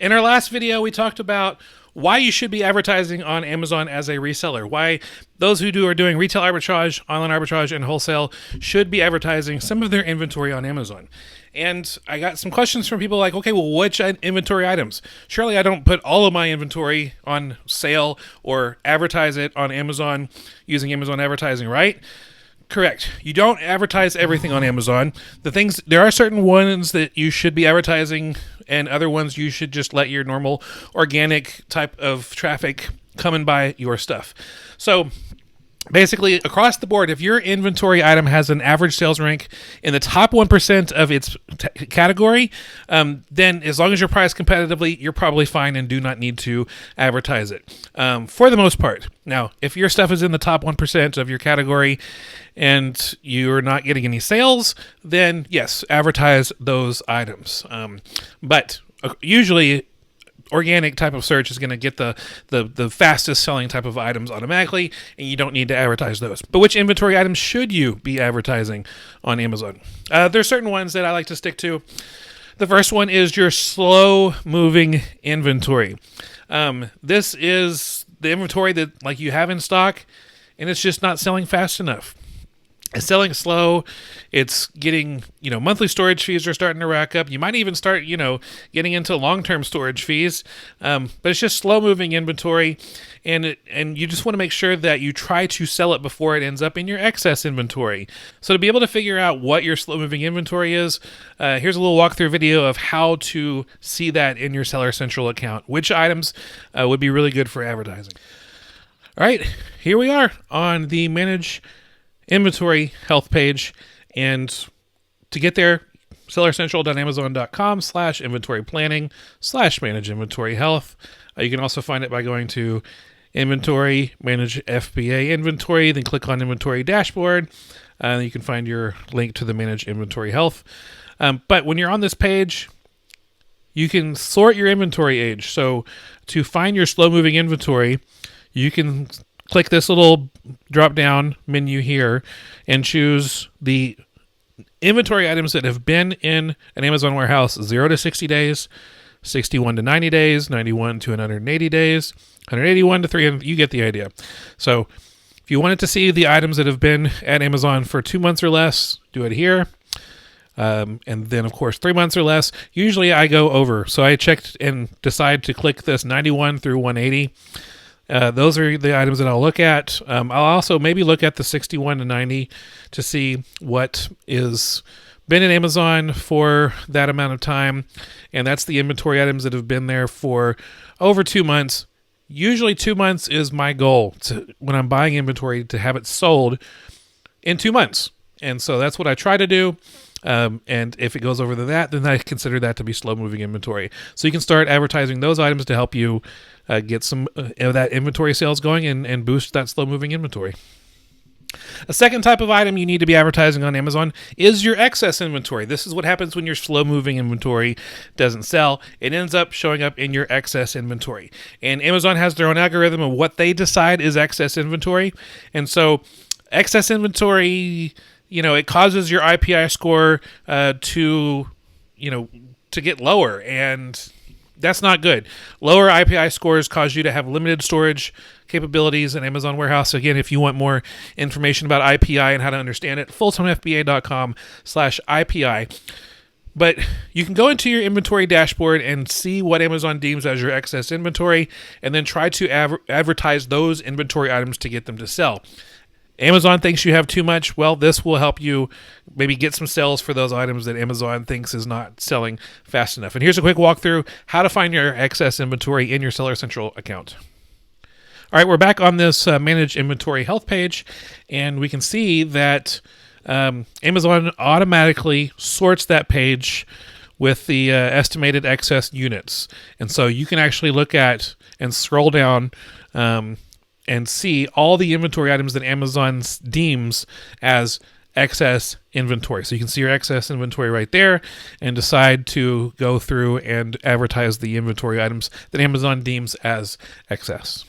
In our last video, we talked about why you should be advertising on Amazon as a reseller. Why those who are doing retail arbitrage, online arbitrage, and wholesale should be advertising some of their inventory on Amazon. And I got some questions from people like, okay, well, which inventory items? Surely I don't put all of my inventory on sale or advertise it on Amazon using Amazon advertising, right? Correct. You don't advertise everything on Amazon. There are certain ones that you should be advertising, and other ones you should just let your normal organic type of traffic come and buy your stuff. So basically, across the board, if your inventory item has an average sales rank in the top 1% of its category, then as long as you're priced competitively, you're probably fine and do not need to advertise it for the most part. Now, if your stuff is in the top 1% of your category and you're not getting any sales, then yes, advertise those items. But usually, organic type of search is going to get the fastest selling type of items automatically, and you don't need to advertise those. But which inventory items should you be advertising on Amazon? There's certain ones that I like to stick to. The first one is your slow moving inventory. This is the inventory that like you have in stock, and it's just not selling fast enough. It's selling slow. It's getting, monthly storage fees are starting to rack up. You might even start, getting into long-term storage fees. But it's just slow-moving inventory, and you just want to make sure that you try to sell it before it ends up in your excess inventory. So to be able to figure out what your slow-moving inventory is, here's a little walkthrough video of how to see that in your Seller Central account. Which items would be really good for advertising. All right, here we are on the Manage Inventory Health page, and to get there, sellercentral.amazon.com/inventory planning/manage inventory health. You can also find it by going to inventory, manage FBA inventory, then click on inventory dashboard. You can find your link to the manage inventory health. But when you're on this page, you can sort your inventory age. So to find your slow moving inventory, you can click this little drop-down menu here and choose the inventory items that have been in an Amazon warehouse 0 to 60 days, 61 to 90 days, 91 to 180 days, 181 to 300. You get the idea. So if you wanted to see the items that have been at Amazon for 2 months or less, do it here. And then, of course, 3 months or less. Usually I go over. So I checked and decide to click this 91 through 180. Those are the items that I'll look at. I'll also maybe look at the 61 to 90 to see what is been in Amazon for that amount of time. And that's the inventory items that have been there for over 2 months. Usually 2 months is my goal when I'm buying inventory, to have it sold in 2 months. And so that's what I try to do. And if it goes over to that, then I consider that to be slow-moving inventory. So you can start advertising those items to help you get some of that inventory sales going and boost that slow-moving inventory. A second type of item you need to be advertising on Amazon is your excess inventory. This is what happens when your slow-moving inventory doesn't sell. It ends up showing up in your excess inventory. And Amazon has their own algorithm of what they decide is excess inventory. And so excess inventory, it causes your IPI score to get lower, and that's not good. Lower IPI scores cause you to have limited storage capabilities in Amazon Warehouse. Again, if you want more information about IPI and how to understand it, fulltimefba.com/IPI. But you can go into your inventory dashboard and see what Amazon deems as your excess inventory, and then try to advertise those inventory items to get them to sell. Amazon thinks you have too much. Well, this will help you maybe get some sales for those items that Amazon thinks is not selling fast enough. And here's a quick walkthrough how to find your excess inventory in your Seller Central account. All right, we're back on this Manage Inventory Health page, and we can see that Amazon automatically sorts that page with the estimated excess units. And so you can actually look at and scroll down and see all the inventory items that Amazon deems as excess inventory. So you can see your excess inventory right there and decide to go through and advertise the inventory items that Amazon deems as excess.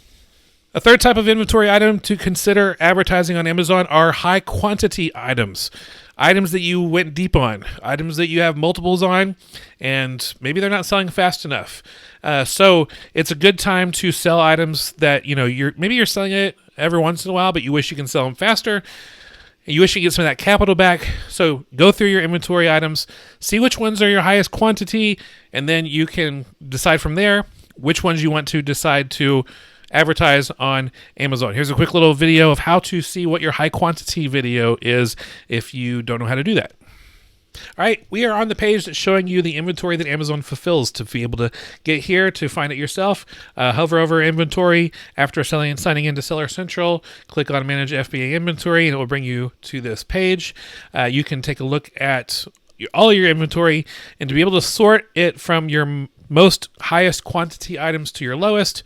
A third type of inventory item to consider advertising on Amazon are high quantity items. items that you went deep on, items that you have multiples on, and maybe they're not selling fast enough. So it's a good time to sell items that you're selling it every once in a while, but you wish you can sell them faster. And you wish you could get some of that capital back. So go through your inventory items, see which ones are your highest quantity, and then you can decide from there which ones you want to decide to advertise on Amazon. Here's a quick little video of how to see what your high quantity video is if you don't know how to do that. All right, we are on the page that's showing you the inventory that Amazon fulfills. To be able to get here to find it yourself, hover over inventory after signing into Seller Central, click on Manage FBA Inventory, and it will bring you to this page. You can take a look at all your inventory, and to be able to sort it from your most highest quantity items to your lowest,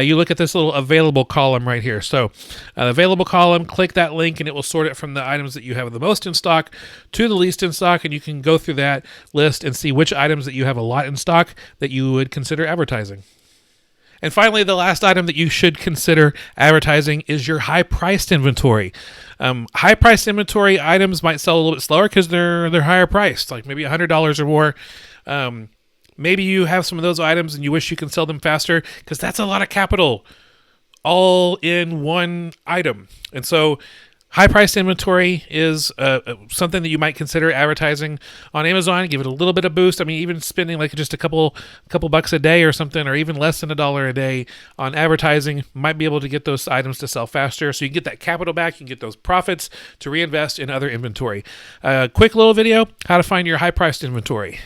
you look at this little available column right here. So available column, click that link, and it will sort it from the items that you have the most in stock to the least in stock, and you can go through that list and see which items that you have a lot in stock that you would consider advertising. And finally, the last item that you should consider advertising is your high-priced inventory. High-priced inventory items might sell a little bit slower because they're higher priced, like maybe $100 or more. Maybe you have some of those items and you wish you can sell them faster because that's a lot of capital all in one item. And so high-priced inventory is something that you might consider advertising on Amazon. Give it a little bit of boost. I mean, even spending like just a couple bucks a day or something, or even less than $1 a day on advertising might be able to get those items to sell faster. So you can get that capital back. You can get those profits to reinvest in other inventory. Quick little video, how to find your high-priced inventory.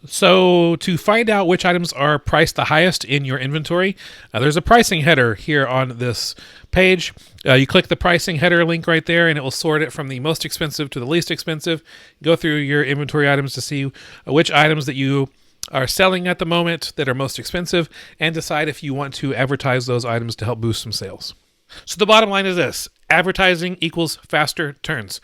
So to find out which items are priced the highest in your inventory, there's a pricing header here on this page. You click the pricing header link right there, and it will sort it from the most expensive to the least expensive. Go through your inventory items to see which items that you are selling at the moment that are most expensive, and decide if you want to advertise those items to help boost some sales. So the bottom line is this: advertising equals faster turns.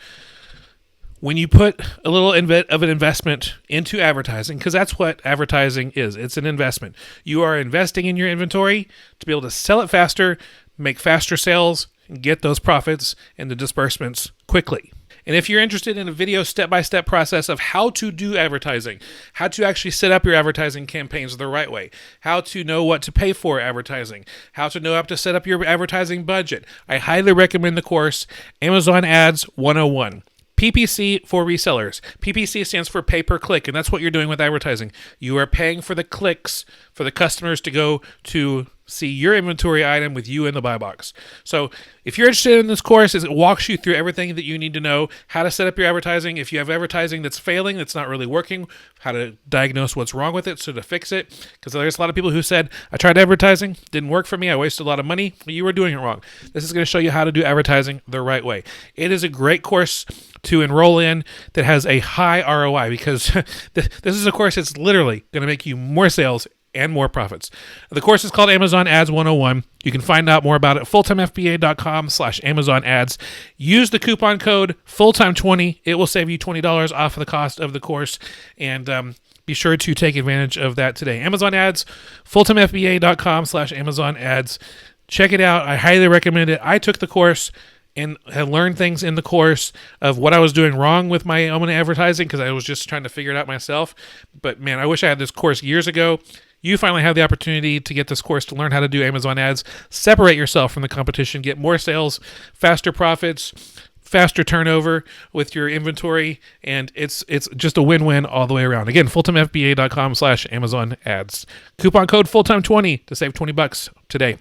When you put a little bit of an investment into advertising, because that's what advertising is, it's an investment. You are investing in your inventory to be able to sell it faster, make faster sales, and get those profits and the disbursements quickly. And if you're interested in a video step-by-step process of how to do advertising, how to actually set up your advertising campaigns the right way, how to know what to pay for advertising, how to know how to set up your advertising budget, I highly recommend the course Amazon Ads 101. PPC for resellers. PPC stands for pay per click, and that's what you're doing with advertising. You are paying for the clicks for the customers to go to see your inventory item with you in the buy box. So if you're interested in this course, it walks you through everything that you need to know, how to set up your advertising. If you have advertising that's failing, that's not really working, how to diagnose what's wrong with it, so to fix it. Because there's a lot of people who said, I tried advertising, didn't work for me, I wasted a lot of money. Well, you were doing it wrong. This is going to show you how to do advertising the right way. It is a great course to enroll in that has a high ROI, because this is a course that's literally going to make you more sales and more profits. The course is called Amazon Ads 101. You can find out more about it at fulltimefba.com/Amazon ads. Use the coupon code FULLTIME20. It will save you $20 off of the cost of the course, and be sure to take advantage of that today. Amazon Ads, fulltimefba.com/Amazon ads. Check it out. I highly recommend it. I took the course and have learned things in the course of what I was doing wrong with my own advertising, because I was just trying to figure it out myself. But man, I wish I had this course years ago. You finally have the opportunity to get this course to learn how to do Amazon ads, separate yourself from the competition, get more sales, faster profits, faster turnover with your inventory, and it's just a win-win all the way around. Again, fulltimefba.com/Amazon ads. Coupon code FULLTIME20 to save $20 today.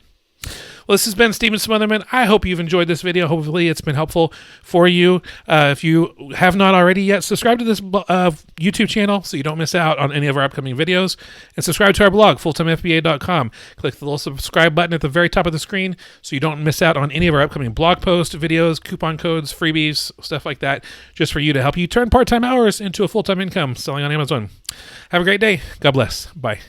Well, this has been Steven Smotherman. I hope you've enjoyed this video. Hopefully it's been helpful for you. If you have not already yet, subscribe to this YouTube channel so you don't miss out on any of our upcoming videos. And subscribe to our blog, fulltimefba.com. Click the little subscribe button at the very top of the screen so you don't miss out on any of our upcoming blog posts, videos, coupon codes, freebies, stuff like that, just for you to help you turn part-time hours into a full-time income selling on Amazon. Have a great day. God bless. Bye.